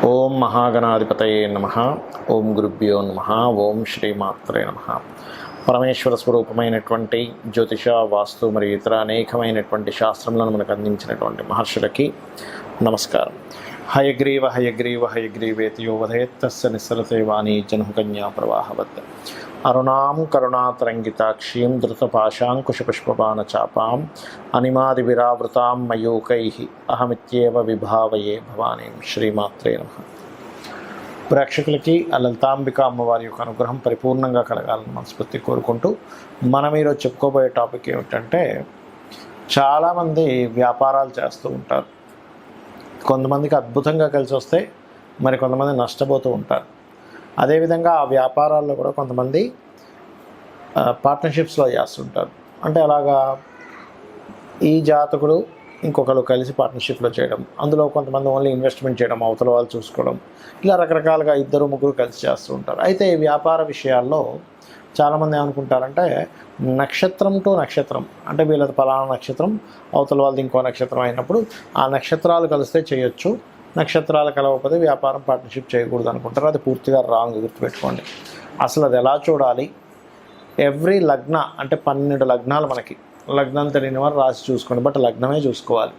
ఓం మహాగణాధిపతయే నమః. ఓం గురుభ్యో నమః. ఓం శ్రీమాత్రే నమః. పరమేశ్వర స్వరూపమైనటువంటి జ్యోతిష, వాస్తు మరియు ఇతర అనేకమైనటువంటి శాస్త్రములను మనకు అందించినటువంటి మహర్షులకి నమస్కారం. హయగ్రీవ హయగ్రీవ హయగ్రీవేతి యో వదేత్తస్య నిస్సరతే వాణీ జనుకన్యా ప్రవాహవత్. అరుణాం కరుణాతరంగితాక్షీం ధృతపాశాంకుశపుష్పబాణచాపాం అనిమాదివిరావృతాం మయూకైః అహమిత్యేవ విభావయే భవానీం. శ్రీమాత్రే నమః. ప్రేక్షకులకి ఆ లలితాంబిక అమ్మవారి యొక్క అనుగ్రహం పరిపూర్ణంగా కలగాలని మనస్ఫూర్తి కోరుకుంటూ మనం ఈరోజు చెప్పుకోబోయే టాపిక్ ఏమిటంటే, చాలామంది వ్యాపారాలు చేస్తూ ఉంటారు. కొంతమందికి అద్భుతంగా కలిసి వస్తే మరి కొంతమంది నష్టపోతూ ఉంటారు. అదేవిధంగా ఆ వ్యాపారాల్లో కూడా కొంతమంది పార్ట్నర్షిప్స్లో చేస్తుంటారు. అంటే అలాగా ఈ జాతకుడు ఇంకొకరు కలిసి పార్ట్నర్షిప్లో చేయడం, అందులో కొంతమంది ఓన్లీ ఇన్వెస్ట్మెంట్ చేయడం, అవతల వాళ్ళు చూసుకోవడం, ఇలా రకరకాలుగా ఇద్దరు ముగ్గురు కలిసి చేస్తూ ఉంటారు. అయితే ఈ వ్యాపార విషయాల్లో చాలామంది ఏమనుకుంటారంటే, నక్షత్రం టు నక్షత్రం, అంటే వీళ్ళది పలానా నక్షత్రం, అవతల వాళ్ళది ఇంకో నక్షత్రం అయినప్పుడు ఆ నక్షత్రాలు కలిస్తే చేయొచ్చు, నక్షత్రాలు కలవకపోతే వ్యాపారం పార్ట్నర్షిప్ చేయకూడదు అనుకుంటారు. అది పూర్తిగా రాంగ్. గుర్తుపెట్టుకోండి. అసలు అది ఎలా చూడాలి? ఎవ్రీ లగ్న, అంటే 12 లగ్నాలు, మనకి లగ్నం తెలియని వారు రాసి చూసుకోండి, బట్ లగ్నమే చూసుకోవాలి.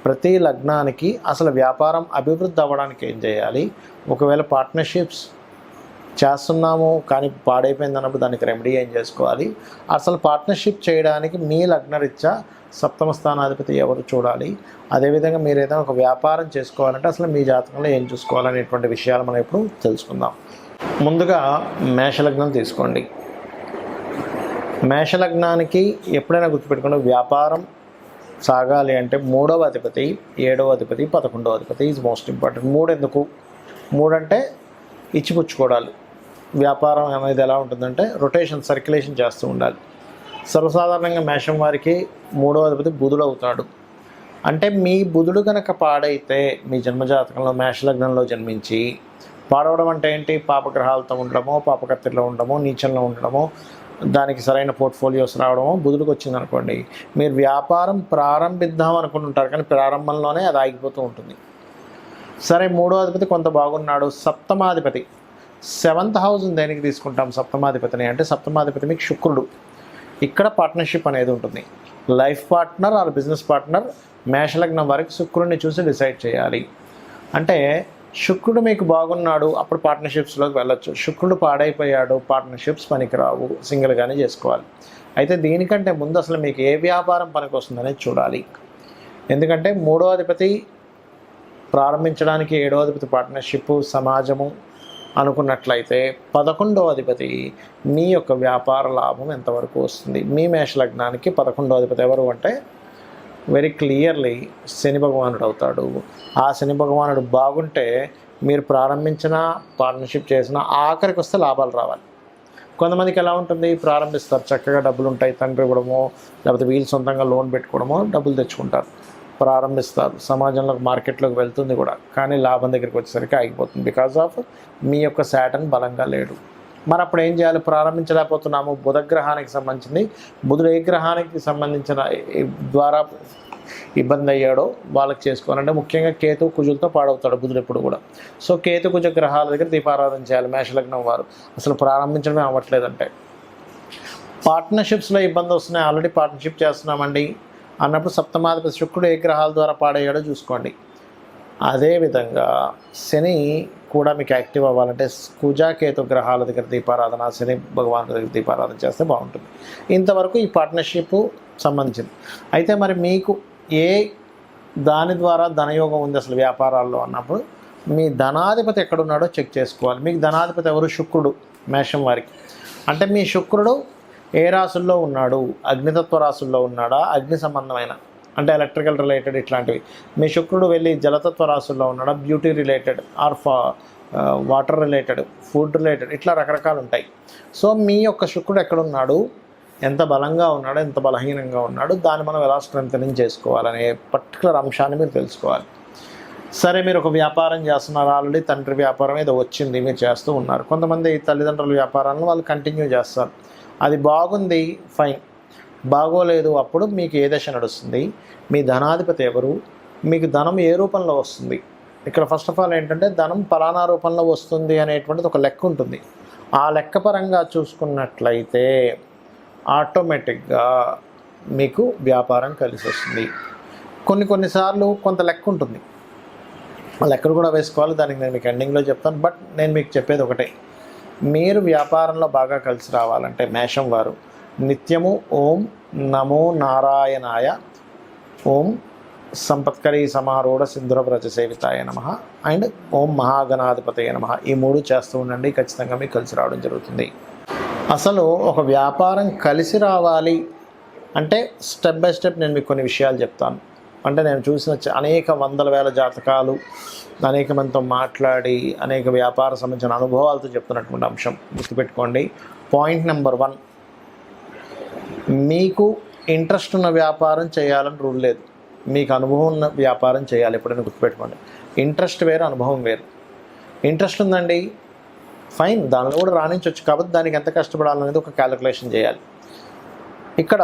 ప్రతి లగ్నానికి అసలు వ్యాపారం అభివృద్ధి అవ్వడానికి ఏం చేయాలి, ఒకవేళ పార్ట్నర్షిప్స్ చేస్తున్నాము కానీ పాడైపోయింది అన్నప్పుడు దానికి రెమెడీ ఏం చేసుకోవాలి, అసలు పార్ట్నర్షిప్ చేయడానికి మీ లగ్నరీత్యా సప్తమ స్థానాధిపతి ఎవరు చూడాలి, అదేవిధంగా మీరు ఏదైనా ఒక వ్యాపారం చేసుకోవాలంటే అసలు మీ జాతకంలో ఏం చూసుకోవాలనేటువంటి విషయాలు మనం ఇప్పుడు తెలుసుకుందాం. ముందుగా మేషలగ్నం తీసుకోండి. మేషలగ్నానికి ఎప్పుడైనా గుర్తుపెట్టుకోండి, వ్యాపారం సాగాలి అంటే 3వ అధిపతి, 7వ అధిపతి, 11వ అధిపతి ఈజ్ మోస్ట్ ఇంపార్టెంట్. 3 ఎందుకు? 3 అంటే ఇచ్చిపుచ్చుకోవడాలు. వ్యాపారం అనేది ఎలా ఉంటుందంటే రొటేషన్, సర్క్యులేషన్ చేస్తూ ఉండాలి. సర్వసాధారణంగా మేషం వారికి 3వ అధిపతి బుధుడు అవుతాడు. అంటే మీ బుధుడు కనుక పాడైతే, మీ జన్మజాతకంలో మేషలగ్నంలో జన్మించి పాడవడం అంటే ఏంటి? పాపగ్రహాలతో ఉండడమో, పాపకత్తిలో ఉండడమో, నీచంలో ఉండడమో, దానికి సరైన పోర్ట్ఫోలియోస్ రావడమో బుధుడికి వచ్చిందనుకోండి, మీరు వ్యాపారం ప్రారంభిద్దాం అనుకుంటుంటారు కానీ ప్రారంభంలోనే అది ఆగిపోతూ ఉంటుంది. సరే, 3వ అధిపతి కొంత బాగున్నాడు. సప్తమాధిపతి, 7th హౌస్ దేనికి తీసుకుంటాం సప్తమాధిపతిని అంటే, సప్తమాధిపతి మీకు శుక్రుడు. ఇక్కడ పార్ట్నర్షిప్ అనేది ఉంటుంది. Life partner or business partner మేషలగ్నం వారికి శుక్రుడిని చూసి డిసైడ్ చేయాలి. అంటే శుక్రుడు మీకు బాగున్నాడు, అప్పుడు పార్ట్నర్షిప్స్లోకి వెళ్ళొచ్చు. శుక్రుడు పాడైపోయాడు, పార్ట్నర్షిప్స్ పనికిరావు, సింగిల్గానే చేసుకోవాలి. అయితే దీనికంటే ముందు అసలు మీకు ఏ వ్యాపారం పనికి వస్తుందనేది చూడాలి. ఎందుకంటే 3వ అధిపతి ప్రారంభించడానికి, 7వ అధిపతి పార్ట్నర్షిప్, సమాజము అనుకున్నట్లయితే 11వ అధిపతి మీ యొక్క వ్యాపార లాభం ఎంతవరకు వస్తుంది. మీ మేషలగ్నానికి 11వ అధిపతి ఎవరు అంటే వెరీ క్లియర్లీ శని భగవానుడు అవుతాడు. ఆ శని భగవానుడు బాగుంటే మీరు ప్రారంభించిన, పార్ట్నర్షిప్ చేసిన ఆఖరికి వస్తే లాభాలు రావాలి. కొంతమందికి ఎలా ఉంటుంది, ప్రారంభిస్తారు, చక్కగా డబ్బులు ఉంటాయి, తండ్రి ఇవ్వడమో లేకపోతే వీళ్ళు సొంతంగా లోన్ పెట్టుకోవడమో డబ్బులు తెచ్చుకుంటారు, ప్రారంభిస్తారు, సమాజంలోకి మార్కెట్లోకి వెళ్తుంది కూడా, కానీ లాభం దగ్గరికి వచ్చేసరికి ఆగిపోతుంది. బికాజ్ ఆఫ్ మీ యొక్క శాటర్న్ బలంగా లేడు. మరి అప్పుడు ఏం చేయాలి? ప్రారంభించలేకపోతున్నాము. బుధగ్రహానికి సంబంధించింది, బుధుడు ఏ గ్రహానికి సంబంధించిన ద్వారా ఇబ్బంది అయ్యాడో వాళ్ళకి చేసుకోవాలంటే ముఖ్యంగా కేతు కుజులతో పాడవుతాడు బుధుడు ఎప్పుడు కూడా. సో కేతు కుజ గ్రహాల దగ్గర దీపారాధన చేయాలి మేషలగ్నం వారు. అసలు ప్రారంభించడమే అవ్వట్లేదంటే, పార్ట్నర్షిప్స్లో ఇబ్బంది వస్తున్నాయి, ఆల్రెడీ పార్ట్నర్షిప్ చేస్తున్నామండి అన్నప్పుడు సప్తమాధిపతి శుక్రుడు ఏ గ్రహాల ద్వారా పాడయ్యాడో చూసుకోండి. అదేవిధంగా శని కూడా మీకు యాక్టివ్ అవ్వాలంటే కుజాకేతు గ్రహాల దగ్గర దీపారాధన, శని భగవానుడి దగ్గర దీపారాధన చేస్తే బాగుంటుంది. ఇంతవరకు ఈ పార్ట్నర్షిప్ సంబంధించింది. అయితే మరి మీకు ఏ దాని ద్వారా ధనయోగం ఉంది అసలు వ్యాపారాల్లో అన్నప్పుడు మీ ధనాధిపతి ఎక్కడున్నాడో చెక్ చేసుకోవాలి. మీకు ధనాధిపతి ఎవరు? శుక్రుడు మేషం వారికి. అంటే మీ శుక్రుడు ఏ రాసుల్లో ఉన్నాడు? అగ్నితత్వ రాసుల్లో ఉన్నాడా? అగ్ని సంబంధమైన అంటే ఎలక్ట్రికల్ రిలేటెడ్ ఇట్లాంటివి. మీ శుక్రుడు వెళ్ళి జలతత్వ రాసుల్లో ఉన్నాడా? Beauty related or water related, food related, ఇట్లా రకరకాలు ఉంటాయి. సో మీ యొక్క శుక్రుడు ఎక్కడున్నాడు, ఎంత బలంగా ఉన్నాడు, ఎంత బలహీనంగా ఉన్నాడు, దాన్ని మనం ఎలా స్ట్రెంథనింగ్ చేసుకోవాలనే పర్టికులర్ అంశాన్ని మీరు తెలుసుకోవాలి. సరే, మీరు ఒక వ్యాపారం చేస్తున్నారు, ఆల్రెడీ తండ్రి వ్యాపారం ఏదో వచ్చింది, మీరు చేస్తూ ఉన్నారు. కొంతమంది తల్లిదండ్రుల వ్యాపారాలను వాళ్ళు కంటిన్యూ చేస్తారు, అది బాగుంది, ఫైన్. బాగోలేదు, అప్పుడు మీకు ఏ దశ నడుస్తుంది, మీ ధనాధిపతి ఎవరు, మీకు ధనం ఏ రూపంలో వస్తుంది, ఇక్కడ ఫస్ట్ ఆఫ్ ఆల్ ఏంటంటే ధనం పలానా రూపంలో వస్తుంది అనేటువంటిది ఒక లెక్క ఉంటుంది. ఆ లెక్క పరంగా చూసుకున్నట్లయితే ఆటోమేటిక్గా మీకు వ్యాపారం కలిసి వస్తుంది. కొన్నిసార్లు కొంత లెక్క ఉంటుంది, ఆ లెక్కలు కూడా వేసుకోవాలి. దానికి నేను మీకు ఎండింగ్లో చెప్తాను. బట్ నేను మీకు చెప్పేది ఒకటే, మీరు వ్యాపారంలో బాగా కలిసి రావాలంటే మేషం వారు నిత్యము ఓం నమో నారాయణాయ, ఓం సంపత్కరీ సమారూఢ సింధుర వ్రజ సేవితాయ నమః అండ్ ఓం మహాగణాధిపతయ నమః, ఈ 3 చేస్తూ ఉండండి. ఖచ్చితంగా మీకు కలిసి రావడం జరుగుతుంది. అసలు ఒక వ్యాపారం కలిసి రావాలి అంటే స్టెప్ బై స్టెప్ నేను మీకు కొన్ని విషయాలు చెప్తాను. అంటే నేను చూసిన అనేక వందల వేల జాతకాలు, అనేక మందితో మాట్లాడి అనేక వ్యాపార సంబంధించిన అనుభవాలతో చెప్తున్నటువంటి అంశం గుర్తుపెట్టుకోండి. పాయింట్ నెంబర్ 1, మీకు ఇంట్రెస్ట్ ఉన్న వ్యాపారం చేయాలని రూల్ లేదు. మీకు అనుభవం ఉన్న వ్యాపారం చేయాలి. ఎప్పుడైనా గుర్తుపెట్టుకోండి, ఇంట్రెస్ట్ వేరు, అనుభవం వేరు. ఇంట్రెస్ట్ ఉందండి, ఫైన్, దానిలో కూడా రాణించవచ్చు. కాబట్టి దానికి ఎంత కష్టపడాలనేది ఒక క్యాలిక్యులేషన్ చేయాలి. ఇక్కడ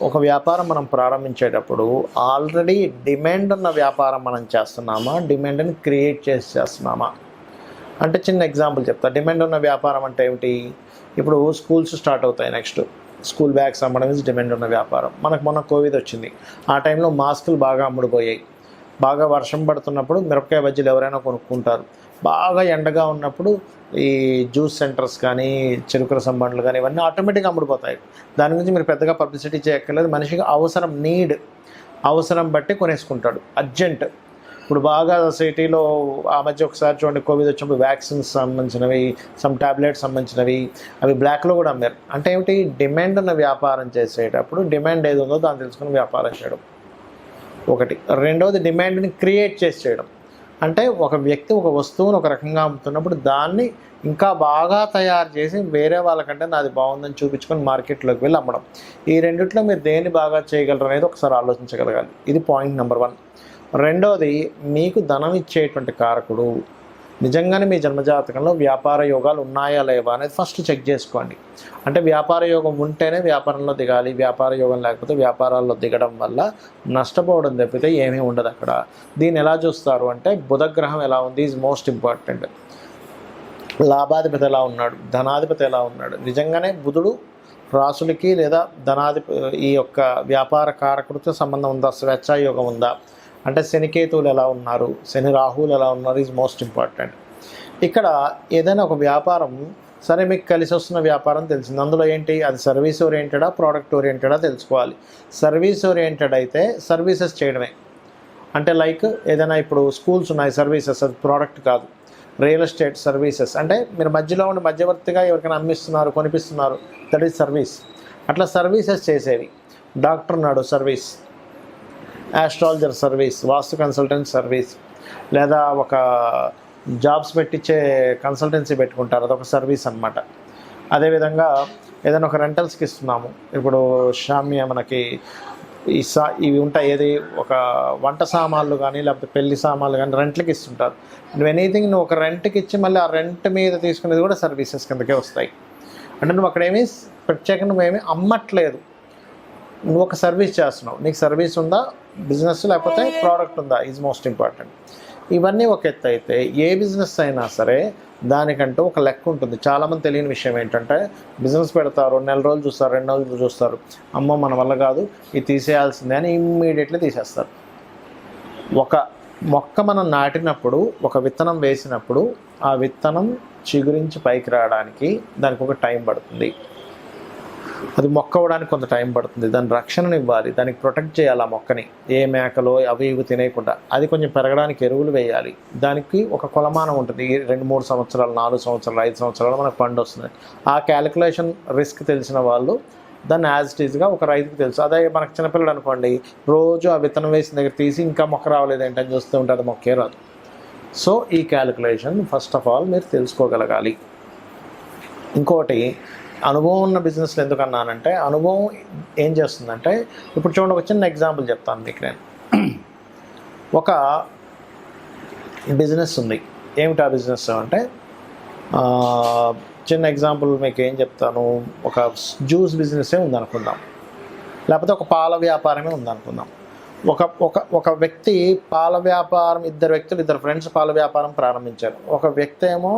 ఒక వ్యాపారం మనం ప్రారంభించేటప్పుడు ఆల్రెడీ డిమాండ్ ఉన్న వ్యాపారం మనం చేస్తున్నామా, డిమాండ్ని క్రియేట్ చేస్తున్నామా అంటే చిన్న ఎగ్జాంపుల్ చెప్తా. డిమాండ్ ఉన్న వ్యాపారం అంటే ఏమిటి? ఇప్పుడు స్కూల్స్ స్టార్ట్ అవుతాయి, నెక్స్ట్ స్కూల్ బ్యాగ్స్ అమ్మడం ఇస్ డిమాండ్ ఉన్న వ్యాపారం. మనకు మొన్న కోవిడ్ వచ్చింది, ఆ టైంలో మాస్కులు బాగా అమ్ముడుపోయాయి. బాగా వర్షం పడుతున్నప్పుడు మిరపకాయ బజ్జీలు ఎవరైనా కొనుక్కుంటారు. బాగా ఎండగా ఉన్నప్పుడు ఈ జ్యూస్ సెంటర్స్ కానీ చెరుకు రసం బండ్లు కానీ ఇవన్నీ ఆటోమేటిక్గా అమ్ముడుపోతాయి. దాని గురించి మీరు పెద్దగా పబ్లిసిటీ చేయక్కర్లేదు. మనిషికి అవసరం, అవసరం బట్టి కొనేసుకుంటాడు, అర్జెంట్. ఇప్పుడు బాగా సిటీలో ఆ మధ్య ఒకసారి చూడండి, కోవిడ్ వచ్చినప్పుడు వ్యాక్సిన్స్ సంబంధించినవి, సమ్ టాబ్లెట్స్ సంబంధించినవి అవి బ్లాక్లో కూడా అమ్మారు. అంటే ఏమిటి? డిమాండ్ ఉన్న వ్యాపారం చేసేటప్పుడు డిమాండ్ ఏది ఉందో దాన్ని తెలుసుకుని వ్యాపారం చేయడం ఒకటి. రెండవది డిమాండ్ని క్రియేట్ చేసి చేయడం. అంటే ఒక వ్యక్తి ఒక వస్తువును ఒక రకంగా అమ్ముతున్నప్పుడు దాన్ని ఇంకా బాగా తయారు చేసి వేరే వాళ్ళకంటే నాది బాగుందని చూపించుకొని మార్కెట్లోకి వెళ్ళి అమ్మడం. ఈ రెండిట్లో మీరు దేన్ని బాగా చేయగలరు అనేది ఒకసారి ఆలోచించగలగాలి. ఇది పాయింట్ నెంబర్ 1. రెండోది, మీకు ధనం ఇచ్చేటువంటి కారకుడు నిజంగానే మీ జన్మజాతకంలో వ్యాపార యోగాలు ఉన్నాయా లేవా అనేది ఫస్ట్ చెక్ చేసుకోండి. అంటే వ్యాపార యోగం ఉంటేనే వ్యాపారంలో దిగాలి, వ్యాపార యోగం లేకపోతే వ్యాపారాల్లో దిగడం వల్ల నష్టపోవడం తప్పితే ఏమీ ఉండదు అక్కడ. దీన్ని ఎలా చూస్తారు అంటే బుధగ్రహం ఎలా ఉంది ఈజ్ మోస్ట్ ఇంపార్టెంట్. లాభాధిపతి ఎలా ఉన్నాడు, ధనాధిపతి ఎలా ఉన్నాడు. నిజంగానే బుధుడు రాసులకి లేదా ఈ యొక్క వ్యాపార కారకుడితో సంబంధం ఉందా, స్వేచ్ఛాయోగం ఉందా, అంటే శనికేతువులు ఎలా ఉన్నారు, శని రాహువులు ఎలా ఉన్నారు ఈజ్ మోస్ట్ ఇంపార్టెంట్. ఇక్కడ ఏదైనా ఒక వ్యాపారం సరే మీకు కలిసి వస్తున్న వ్యాపారం తెలిసింది, అందులో ఏంటి, అది సర్వీస్ ఓరియంటెడా ప్రోడక్ట్ ఓరియంటెడా తెలుసుకోవాలి. సర్వీస్ ఓరియంటెడ్ అయితే సర్వీసెస్ చేయడమే. అంటే లైక్ ఏదైనా ఇప్పుడు స్కూల్స్ ఉన్నాయి, సర్వీసెస్, అది ప్రోడక్ట్ కాదు. రియల్ ఎస్టేట్ సర్వీసెస్ అంటే మీరు మధ్యలో ఉండి మధ్యవర్తిగా ఎవరికైనా అమ్మిస్తున్నారు, కొనిపిస్తున్నారు, దట్ ఈజ్ సర్వీస్. అట్లా సర్వీసెస్ చేసేవి. డాక్టర్ ఉన్నాడు, సర్వీస్. ఆస్ట్రాలజర్ సర్వీస్, వాస్తు కన్సల్టెంట్ సర్వీస్, లేదా ఒక జాబ్స్ పెట్టించే కన్సల్టెన్సీ పెట్టుకుంటారు, అదొక సర్వీస్ అనమాట. అదేవిధంగా ఏదైనా ఒక రెంటల్స్కి ఇస్తున్నాము. ఇప్పుడు షామ్య మనకి ఇవి ఉంటాయి, ఏది ఒక వంట సామాన్లు కానీ లేకపోతే పెళ్లి సామాన్లు కానీ రెంట్లకి ఇస్తుంటారు. నువ్వు ఎనీథింగ్ నువ్వు ఒక రెంట్కి ఇచ్చి మళ్ళీ ఆ రెంట్ మీద తీసుకునేది కూడా సర్వీసెస్ కిందకే వస్తాయి. అంటే నువ్వు అక్కడేమీ ప్రత్యేకంగా నువ్వేమీ అమ్మట్లేదు, నువ్వు ఒక సర్వీస్ చేస్తున్నావు. నీకు సర్వీస్ ఉందా, బిజినెస్, లేకపోతే ప్రోడక్ట్ ఉందా ఈజ్ మోస్ట్ ఇంపార్టెంట్. ఇవన్నీ ఒక ఎత్తు అయితే ఏ బిజినెస్ అయినా సరే దానికంటూ ఒక లెక్క ఉంటుంది. చాలామంది తెలియని విషయం ఏంటంటే బిజినెస్ పెడతారు, నెల రోజులు చూస్తారు, 2 నెలలు చూస్తారు, అమ్మో మన వల్ల కాదు ఇది తీసేయాల్సిందే అని ఇమ్మీడియట్లీ తీసేస్తారు. ఒక మొక్క మనం నాటినప్పుడు, ఒక విత్తనం వేసినప్పుడు ఆ విత్తనం చిగురించి పైకి రావడానికి దానికి ఒక టైం పడుతుంది. అది మొక్క అవ్వడానికి కొంత టైం పడుతుంది. దాని రక్షణను ఇవ్వాలి, దానికి ప్రొటెక్ట్ చేయాలి ఆ మొక్కని, ఏ మేకలో అవి ఇవి తినేయకుండా. అది కొంచెం పెరగడానికి ఎరువులు వేయాలి. దానికి ఒక కొలమానం ఉంటుంది, 2-3 సంవత్సరాలు, 4 సంవత్సరాలు, 5 సంవత్సరాలు మనకు పండు వస్తుంది. ఆ క్యాలిక్యులేషన్ రిస్క్ తెలిసిన వాళ్ళు దాన్ని యాజ్ ఇట్ ఈజ్గా ఒక రైతుకు తెలుసు. అదే మనకు చిన్నపిల్లడు అనుకోండి, రోజు ఆ విత్తనం వేసిన దగ్గర తీసి ఇంకా మొక్క రావలేదు ఏంటని చూస్తూ ఉంటే అది మొక్కే రాదు. సో ఈ క్యాలిక్యులేషన్ ఫస్ట్ ఆఫ్ ఆల్ మీరు తెలుసుకోగలగాలి. ఇంకోటి, అనుభవం ఉన్న బిజినెస్లు ఎందుకు అన్నానంటే, అనుభవం ఏం చేస్తుందంటే, ఇప్పుడు చూడండి ఒక చిన్న ఎగ్జాంపుల్ చెప్తాను మీకు నేను. ఒక బిజినెస్ ఉంది. ఏమిటి ఆ బిజినెస్ అంటే, చిన్న ఎగ్జాంపుల్ మీకు ఏం చెప్తాను, ఒక జ్యూస్ బిజినెస్సే ఉందనుకుందాం, లేకపోతే ఒక పాల వ్యాపారమే ఉందనుకుందాం. ఒక ఒక ఒక వ్యక్తి పాల వ్యాపారం, ఇద్దరు ఫ్రెండ్స్ పాల వ్యాపారం ప్రారంభించారు. ఒక వ్యక్తి ఏమో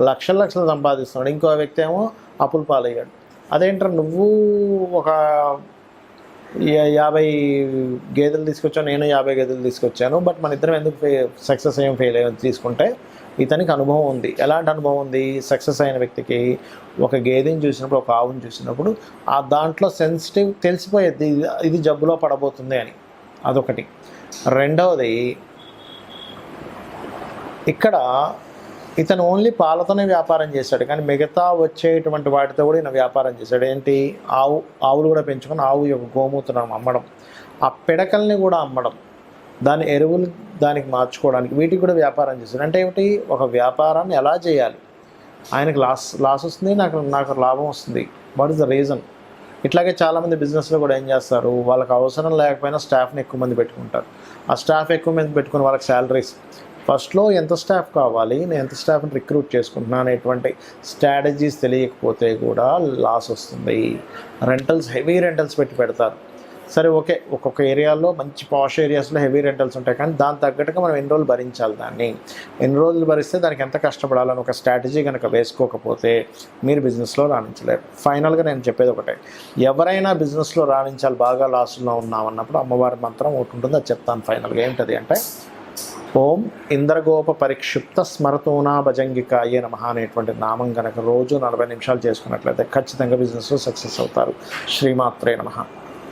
లక్షలు లక్షలు సంపాదిస్తున్నాడు, ఇంకో వ్యక్తి ఏమో అప్పుల పాలయ్యాడు. అదేంటారు, నువ్వు ఒక 50 గేదెలు తీసుకొచ్చాను, నేను 50 గేదెలు తీసుకొచ్చాను, బట్ మన ఇద్దరం ఎందుకు సక్సెస్ అయ్యాం ఫెయిల్ అయ్యాం తీసుకుంటే, ఇతనికి అనుభవం ఉంది. ఎలాంటి అనుభవం ఉంది? సక్సెస్ అయిన వ్యక్తికి ఒక గేదెని చూసినప్పుడు, ఒక ఆవుని చూసినప్పుడు ఆ దాంట్లో సెన్సిటివ్ తెలిసిపోయేది, ఇది జబ్బులో పడబోతుంది అని. అదొకటి. రెండవది, ఇక్కడ ఇతను ఓన్లీ పాలతోనే వ్యాపారం చేశాడు, కానీ మిగతా వచ్చేటువంటి వాటితో కూడా ఈయన వ్యాపారం చేశాడు. ఏంటి? ఆవులు కూడా పెంచుకొని ఆవు యొక్క గోమూత్రం అమ్మడం, ఆ పిడకల్ని కూడా అమ్మడం, దాని ఎరువులు దానికి మార్చుకోవడానికి, వీటికి కూడా వ్యాపారం చేశాడు. అంటే ఏమిటి? ఒక వ్యాపారాన్ని ఎలా చేయాలి, ఆయనకు లాస్ వస్తుంది, నాకు లాభం వస్తుంది, వాట్ ఈస్ ద రీజన్? ఇట్లాగే చాలామంది బిజినెస్లో కూడా ఏం చేస్తారు, వాళ్ళకి అవసరం లేకపోయినా స్టాఫ్ని ఎక్కువ మంది పెట్టుకుంటారు. ఆ స్టాఫ్ ఎక్కువ మంది పెట్టుకుని వాళ్ళకి శాలరీస్, ఫస్ట్లో ఎంత స్టాఫ్ కావాలి, నేను ఎంత స్టాఫ్ని రిక్రూట్ చేసుకుంటున్నా అనేటువంటి స్ట్రాటజీస్ తెలియకపోతే కూడా లాస్ వస్తుంది. హెవీ రెంటల్స్ పెడతారు. సరే, ఓకే, ఒక్కొక్క ఏరియాలో మంచి పాష్ ఏరియాస్లో హెవీ రెంటల్స్ ఉంటాయి, కానీ దాని తగ్గట్టుగా మనం ఎన్ని రోజులు భరించాలి, ఎన్ని రోజులు భరిస్తే దానికి ఎంత కష్టపడాలని ఒక స్ట్రాటజీ కనుక వేసుకోకపోతే మీరు బిజినెస్లో రాణించలేరు. ఫైనల్గా నేను చెప్పేది ఒకటే, ఎవరైనా బిజినెస్లో రాణించాలి, బాగా లాస్లో ఉన్నామన్నప్పుడు అమ్మవారి మంత్రం ఒకటి ఉంటుంది, అది చెప్తాను ఫైనల్గా. ఏంటది అంటే, ఓం ఇంద్రగోప పరిక్షిప్త స్మరతోనా భజంగికాయే నమః అనేటువంటి నామం కనుక రోజు 40 నిమిషాలు చేసుకున్నట్లయితే ఖచ్చితంగా బిజినెస్లో సక్సెస్ అవుతారు. శ్రీమాత్రే నమః.